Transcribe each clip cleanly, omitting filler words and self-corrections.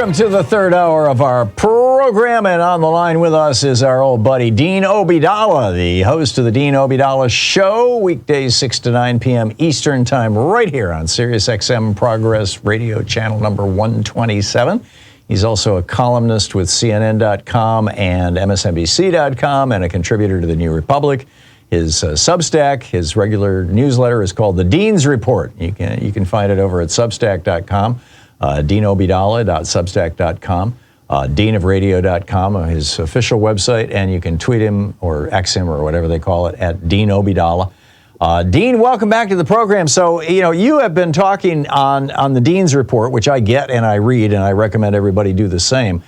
Welcome to the third hour of our program, and on the line with us is our old buddy Dean Obeidallah, the host of the Dean Obeidallah Show, weekdays 6 to 9 p.m. Eastern Time, right here on Sirius XM Progress Radio Channel number 127. He's also a columnist with CNN.com and MSNBC.com and a contributor to the New Republic. His Substack, his regular newsletter is called The Dean's Report. You can find it over at Substack.com. DeanObeidallah.substack.com, deanofradio.com, his official website, and you can tweet him or X him or whatever they call it at Dean Obeidallah. Dean, welcome back to the program. So, you have been talking on the Dean's Report, which I get and I read, and I recommend everybody do the same.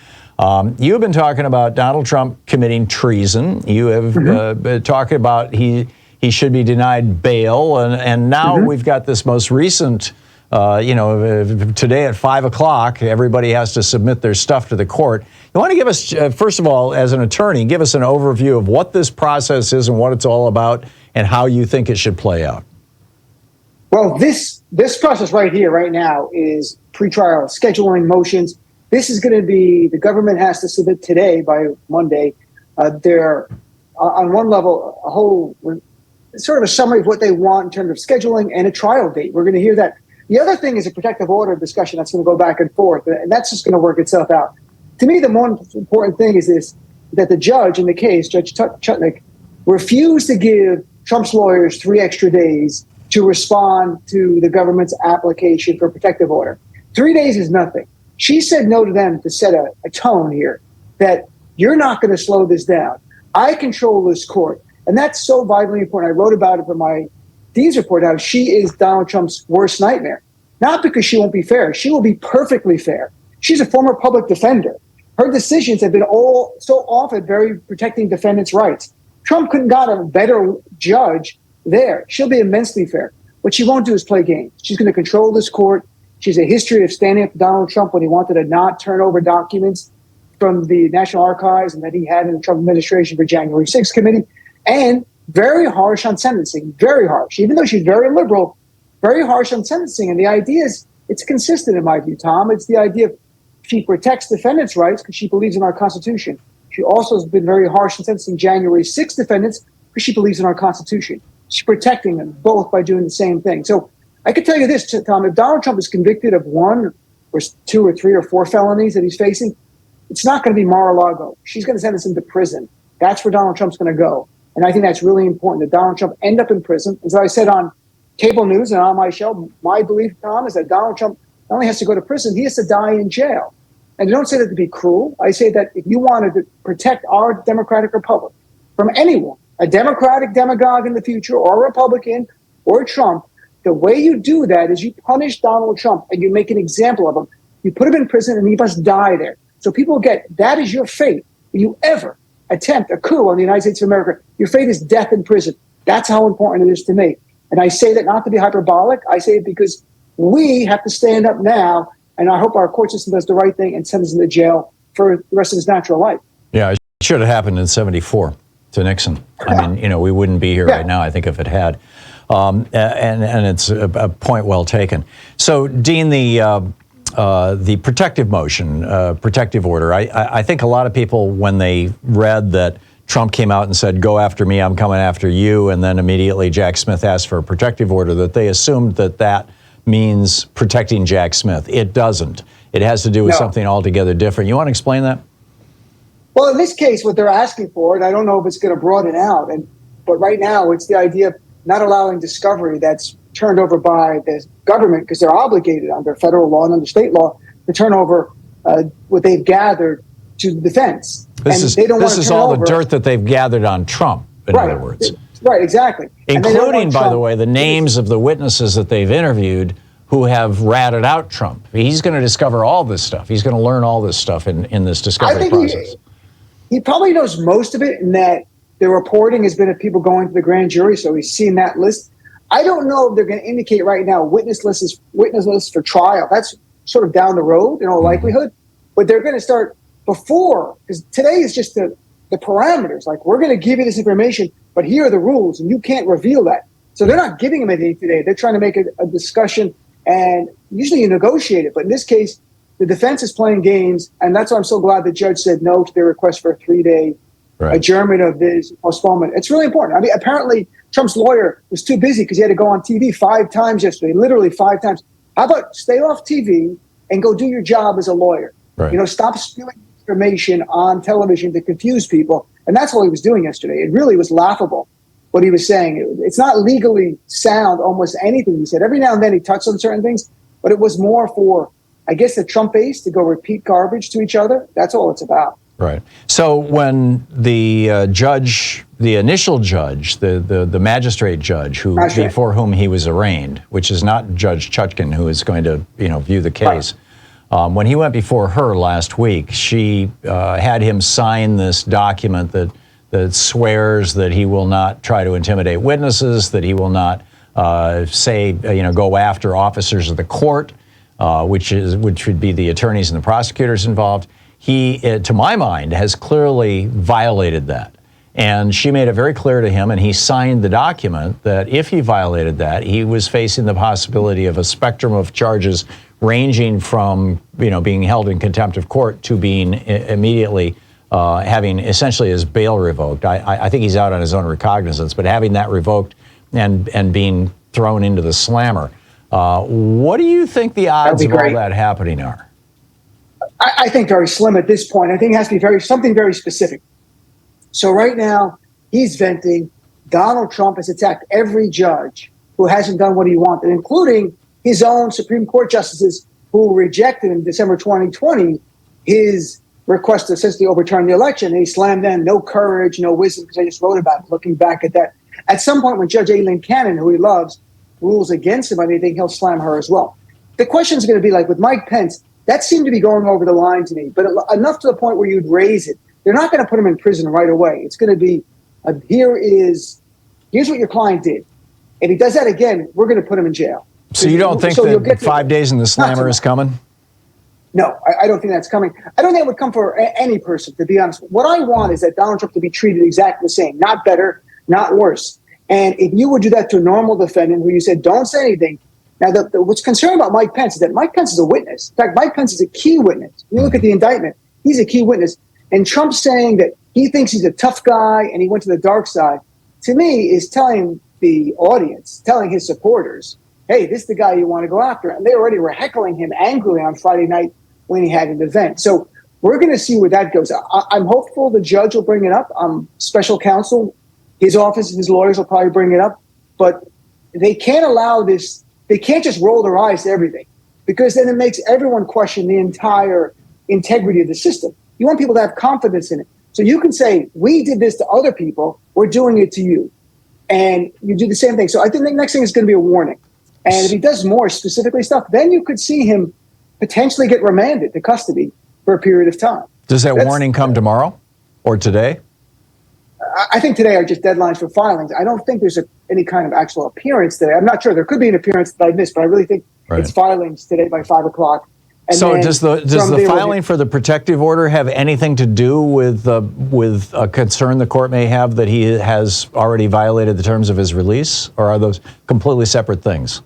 You've been talking about Donald Trump committing treason. You have been talking about he should be denied bail, and now we've got this most recent. Today at 5 o'clock, everybody has to submit their stuff to the court. You want to give us, first of all, as an attorney, give us an overview of what this process is and what it's all about and how you think it should play out. Well, this process right here, right now, is pretrial scheduling motions. This is going to be, the government has to submit today by Monday. They're, on one level, a whole sort of a summary of what they want in terms of scheduling and a trial date. We're going to hear that. The other thing is a protective order discussion that's going to go back and forth, and that's just going to work itself out. To me, the more important thing is this, that the judge in the case, Judge Chutnick, refused to give Trump's lawyers 3 extra days to respond to the government's application for a protective order. 3 days is nothing. She said no to them to set a tone here, that you're not going to slow this down. I control this court, and that's so vitally important. I wrote about it for my Dean's Report, how she is Donald Trump's worst nightmare. Not because she won't be fair. She will be perfectly fair. She's a former public defender. Her decisions have been all so often very protecting defendants' rights. Trump couldn't got a better judge there. She'll be immensely fair. What she won't do is play games. She's going to control this court. She has a history of standing up to Donald Trump when he wanted to not turn over documents from the National Archives and that he had in the Trump administration for January 6th committee. And very harsh on sentencing, very harsh. Even though she's very liberal, very harsh on sentencing. And the idea is, it's consistent in my view, Tom. It's the idea of she protects defendants' rights because she believes in our Constitution. She also has been very harsh in sentencing January 6th defendants because she believes in our Constitution. She's protecting them both by doing the same thing. So I could tell you this, Tom, if Donald Trump is convicted of 1 or 2 or 3 or 4 felonies that he's facing, it's not going to be Mar-a-Lago. She's going to sentence him to prison. That's where Donald Trump's going to go. And I think that's really important that Donald Trump end up in prison. As I said on cable news and on my show, my belief, Tom, is that Donald Trump not only has to go to prison, he has to die in jail. And I don't say that to be cruel. I say that if you wanted to protect our democratic republic from anyone, a democratic demagogue in the future or a Republican or Trump, the way you do that is you punish Donald Trump and you make an example of him. You put him in prison and he must die there. So people get, that is your fate. If you ever attempt a coup on the United States of America, your fate is death in prison. That's how important it is to me. And I say that not to be hyperbolic. I say it because we have to stand up now, and I hope our court system does the right thing and sends him to jail for the rest of his natural life. Yeah, it should have happened in '74 to Nixon. I mean, we wouldn't be here right now, I think, if it had. And it's a point well taken. So, Dean, the protective motion, protective order, I think a lot of people, when they read that Trump came out and said, go after me, I'm coming after you, and then immediately Jack Smith asked for a protective order, that they assumed that means protecting Jack Smith. It doesn't. It has to do with something altogether different. You want to explain that? Well, in this case, what they're asking for, and I don't know if it's going to broaden out, but right now it's the idea of not allowing discovery that's turned over by the government, because they're obligated under federal law and under state law to turn over what they've gathered to the defense. This is all the dirt that they've gathered on Trump, in other words. Right, exactly. Including, by the way, the names of the witnesses that they've interviewed who have ratted out Trump. He's going to discover all this stuff. He's going to learn all this stuff in this discovery process. He probably knows most of it, in that the reporting has been of people going to the grand jury, so he's seen that list. I don't know if they're going to indicate right now witness lists for trial. That's sort of down the road in all likelihood. But they're going to start before, because today is just the parameters. Like, we're going to give you this information, but here are the rules, and you can't reveal that. So they're not giving him anything today. They're trying to make a discussion, and usually you negotiate it. But in this case, the defense is playing games, and that's why I'm so glad the judge said no to their request for a 3-day adjournment of this postponement. It's really important. I mean, apparently Trump's lawyer was too busy because he had to go on TV 5 times yesterday, literally 5 times. How about stay off TV and go do your job as a lawyer? Right. You know, stop spewing information on television to confuse people. And that's all he was doing yesterday. It really was laughable what he was saying. It's not legally sound, almost anything he said. Every now and then he touched on certain things, but it was more for, I guess, the Trump base to go repeat garbage to each other. That's all it's about. Right. So when the judge, the initial judge, the magistrate judge before whom he was arraigned, which is not Judge Chutkan, who is going to view the case, when he went before her last week, she had him sign this document that swears that he will not try to intimidate witnesses, that he will not go after officers of the court, which would be the attorneys and the prosecutors involved. He, to my mind, has clearly violated that. And she made it very clear to him, and he signed the document, that if he violated that, he was facing the possibility of a spectrum of charges ranging from, being held in contempt of court to being immediately having essentially his bail revoked. I think he's out on his own recognizance, but having that revoked and being thrown into the slammer. What do you think the odds of all that happening are? I think very slim at this point. I think it has to be something very specific. So right now, he's venting. Donald Trump has attacked every judge who hasn't done what he wanted, including his own Supreme Court justices who rejected in December 2020 his request to essentially overturn the election. And he slammed them, no courage, no wisdom, because I just wrote about it, looking back at that. At some point, when Judge Eileen Cannons, who he loves, rules against him, I think he'll slam her as well. The question is going to be like with Mike Pence, that seemed to be going over the line to me, but enough to the point where you'd raise it. They're not going to put him in prison right away. It's going to be, here's what your client did. If he does that again, we're going to put him in jail. So you don't think that 5 days in the slammer is coming? No, I don't think that's coming. I don't think it would come for any person, to be honest. What I want is that Donald Trump to be treated exactly the same, not better, not worse. And if you would do that to a normal defendant who you said, don't say anything. Now, what's concerning about Mike Pence is that Mike Pence is a witness. In fact, Mike Pence is a key witness. When you look at the indictment, he's a key witness. And Trump saying that he thinks he's a tough guy and he went to the dark side, to me, is telling the audience, telling his supporters, hey, this is the guy you want to go after. And they already were heckling him angrily on Friday night when he had an event. So we're going to see where that goes. I'm hopeful the judge will bring it up. Special counsel, his office, his lawyers will probably bring it up. But they can't allow this. They can't just roll their eyes to everything, because then it makes everyone question the entire integrity of the system. You want people to have confidence in it. So you can say, we did this to other people, we're doing it to you. And you do the same thing. So I think the next thing is going to be a warning. And if he does more specifically stuff, then you could see him potentially get remanded to custody for a period of time. Does that warning come tomorrow or today? I think today are just deadlines for filings. I don't think there's any kind of actual appearance today. I'm not sure. There could be an appearance that I missed, but I really think it's filings today by 5 o'clock. And so does the filing for the protective order have anything to do with a concern the court may have that he has already violated the terms of his release, or are those completely separate things?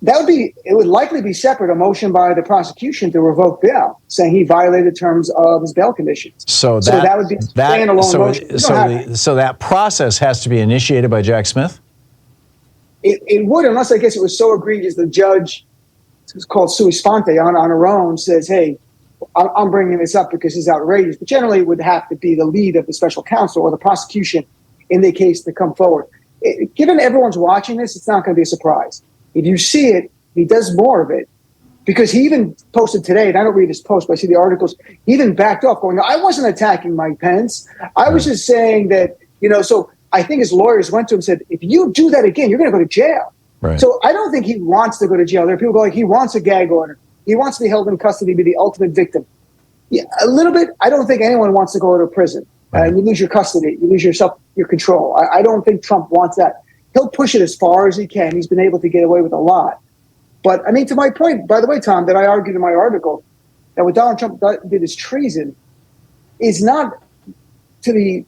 It would likely be separate, a motion by the prosecution to revoke bail, saying he violated terms of his bail conditions. So that would be standalone motion. So that process has to be initiated by Jack Smith? It would, unless I guess it was so egregious the judge, it's called sua sponte, on her own, says, hey, I'm bringing this up because it's outrageous. But generally it would have to be the lead of the special counsel or the prosecution in the case to come forward. Given everyone's watching this, it's not going to be a surprise. If you see it, he does more of it, because he even posted today, and I don't read his post, but I see the articles, he even backed off going, I wasn't attacking Mike Pence. I was just saying that, so I think his lawyers went to him and said, if you do that again, you're going to go to jail. Right. So I don't think he wants to go to jail. There are people going, he wants a gag order. He wants to be held in custody, be the ultimate victim. Yeah, a little bit. I don't think anyone wants to go to prison. And you lose your custody, you lose your control. I don't think Trump wants that. He'll push it as far as he can. He's been able to get away with a lot. But, I mean, to my point, by the way, Tom, that I argued in my article, that what Donald Trump did is treason, is not to the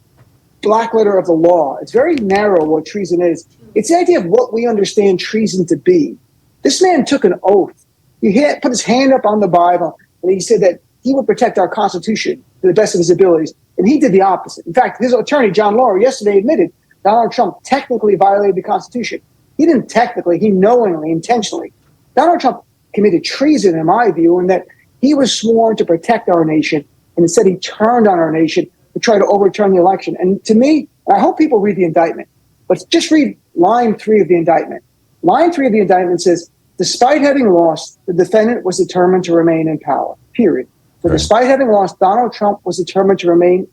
black letter of the law. It's very narrow what treason is. It's the idea of what we understand treason to be. This man took an oath. He put his hand up on the Bible and he said that he would protect our Constitution to the best of his abilities. And he did the opposite. In fact, his attorney, John Lauer, yesterday admitted Donald Trump technically violated the Constitution. He didn't technically, he knowingly, intentionally. Donald Trump committed treason, in my view, in that he was sworn to protect our nation, and instead he turned on our nation to try to overturn the election. And to me, I hope people read the indictment, but just read line 3 of the indictment. Line 3 of the indictment says, despite having lost, the defendant was determined to remain in power, period. So right. Despite having lost, Donald Trump was determined to remain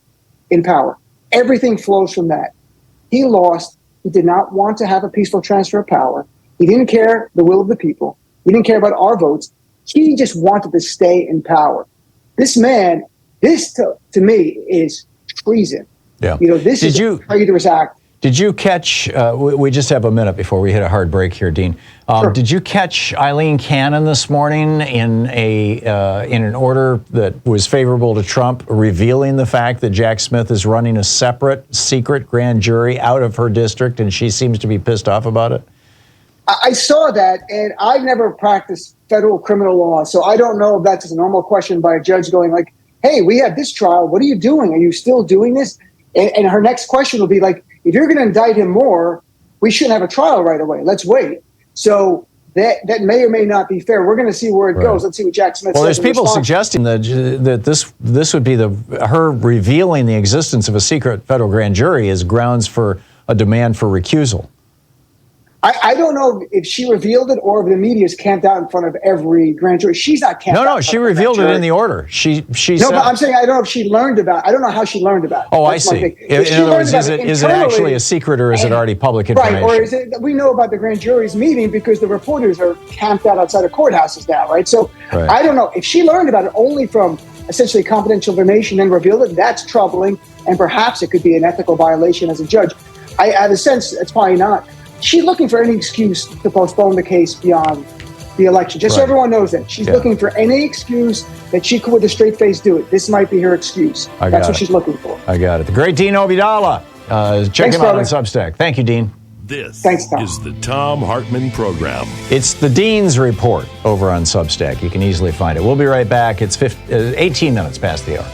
in power. Everything flows from that. He lost. He did not want to have a peaceful transfer of power. He didn't care the will of the people. He didn't care about our votes. He just wanted to stay in power. This man, this to me is treason. Yeah. This is a traitorous act. Did you catch, we just have a minute before we hit a hard break here, Dean. Sure. Did you catch Eileen Cannon this morning in an order that was favorable to Trump, revealing the fact that Jack Smith is running a separate, secret grand jury out of her district, and she seems to be pissed off about it? I saw that, and I've never practiced federal criminal law, so I don't know if that's a normal question by a judge going like, hey, we had this trial. What are you doing? Are you still doing this? And her next question will be like, if you're going to indict him more, we shouldn't have a trial right away. Let's wait. So that may or may not be fair. We're going to see where it goes. Let's see what Jack Smith says. Well, there's people suggesting that this would be her revealing the existence of a secret federal grand jury as grounds for a demand for recusal. I don't know if she revealed it or if the media is camped out in front of every grand jury. She's not camped out. No, she revealed it in the order. She No, but I'm saying I don't know if she learned about it. I don't know how she learned about it. Oh, I see. In other words, is it actually a secret or is it already public information? Right, or is it that we know about the grand jury's meeting because the reporters are camped out outside of courthouses now, right? So I don't know. If she learned about it only from essentially confidential information and revealed it, that's troubling, and perhaps it could be an ethical violation as a judge. I have a sense it's probably not. She's looking for any excuse to postpone the case beyond the election. Just so everyone knows that. She's looking for any excuse that she could with a straight face do it. This might be her excuse. That's what she's looking for. I got it. The great Dean Obeidallah. Check him out on Substack. Thank you, Dean. This is the Thom Hartmann Program. It's the Dean's Report over on Substack. You can easily find it. We'll be right back. It's 18 minutes past the hour.